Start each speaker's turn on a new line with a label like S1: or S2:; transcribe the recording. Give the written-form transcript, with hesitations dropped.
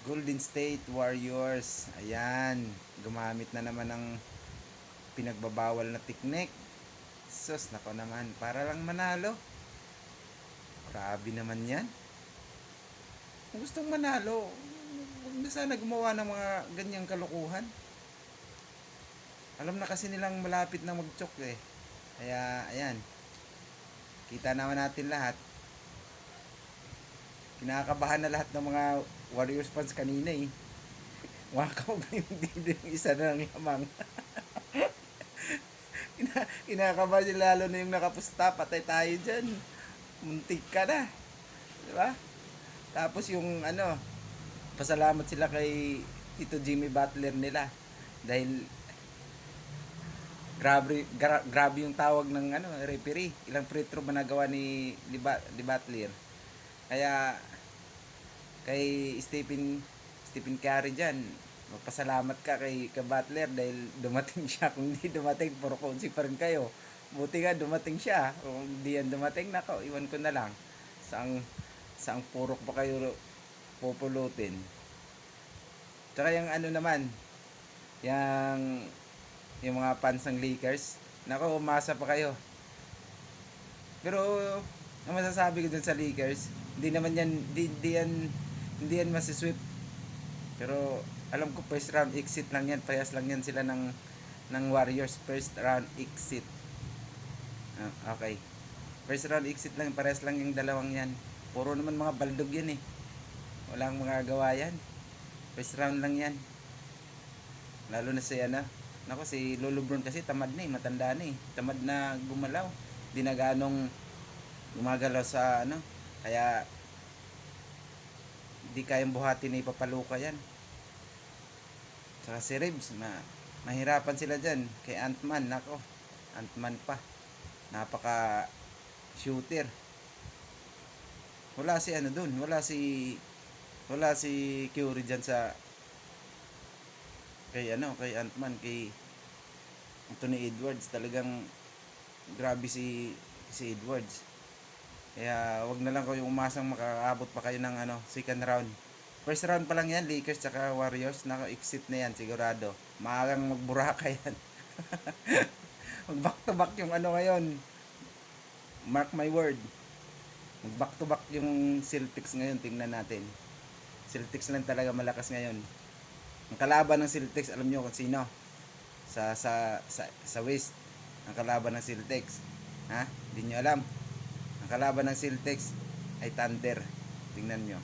S1: Golden State Warriors. Ayan, gumamit na naman ng pinagbabawal na teknik. Sus, nako naman, para lang manalo. Grabe naman yan. Kung gustong manalo, huwag na sana gumawa ng mga ganyang kalukuhan. Alam na kasi nilang malapit na mag-choke eh. Kaya, ayan. Kita naman natin lahat. Kinakabahan na lahat ng mga Warriors fans kanina eh. Wakaw na yung dibdib ng isa na ng lamang. Kinakabahan sila, lalo na yung nakapusta. Patay tayo dyan. Muntik ka na. Diba? Tapos yung ano, pasalamat sila kay Tito Jimmy Butler nila. Dahil grabe yung tawag ng ano, referee. Ilang free throw ba nagawa ni Butler. Kaya kay Stephen Curry dyan, magpasalamat ka kay Butler dahil dumating siya. Kung hindi dumating, puro konsi pa rin kayo. Buti nga dumating siya. Kung hindi yan dumating, nako, iwan ko na lang. Saang purok pa kayo pupulutin. Tsaka yung ano naman, yung mga fans ng Lakers, nako, umasa pa kayo. Pero ang masasabi ko dun sa Lakers, hindi yan masisweep. Pero alam ko first round exit lang yan, parehas lang yan sila ng Warriors, first round exit. Okay. First round exit lang, parehas lang yung dalawang yan. Puro naman mga baldog yan eh. Walang magagawa yan. First round lang yan. Lalo na si nako, si Lolo Brown kasi tamad na eh, matanda na eh. Tamad na gumalaw. Di na ganong gumagalaw sa kaya di kayang buhatin na ipapaluka yan. Saka si Ribs, mahirapan sila dyan. Kay Ant-Man, nako, Ant-Man pa, napaka shooter. Wala si dun, wala si Curry dyan sa kay Ant-Man, kay Anthony Edwards. Talagang grabe si Edwards. Kaya wag na lang kayo umasang makakaabot pa kayo ng second round. First round pa lang yan, Lakers tsaka Warriors, naka-exit na yan sigurado. Maagang magburaka yan. Mag back to back yung ngayon. Mark my word. Mag back to back yung Celtics ngayon, tingnan natin. Celtics lang talaga malakas ngayon. Ang kalaban ng Celtics, alam niyo kung sino? Sa West. Ang kalaban ng Celtics. Ha? Hindi niyo alam. Ang kalaban ng Celtics ay Thunder. Tingnan nyo.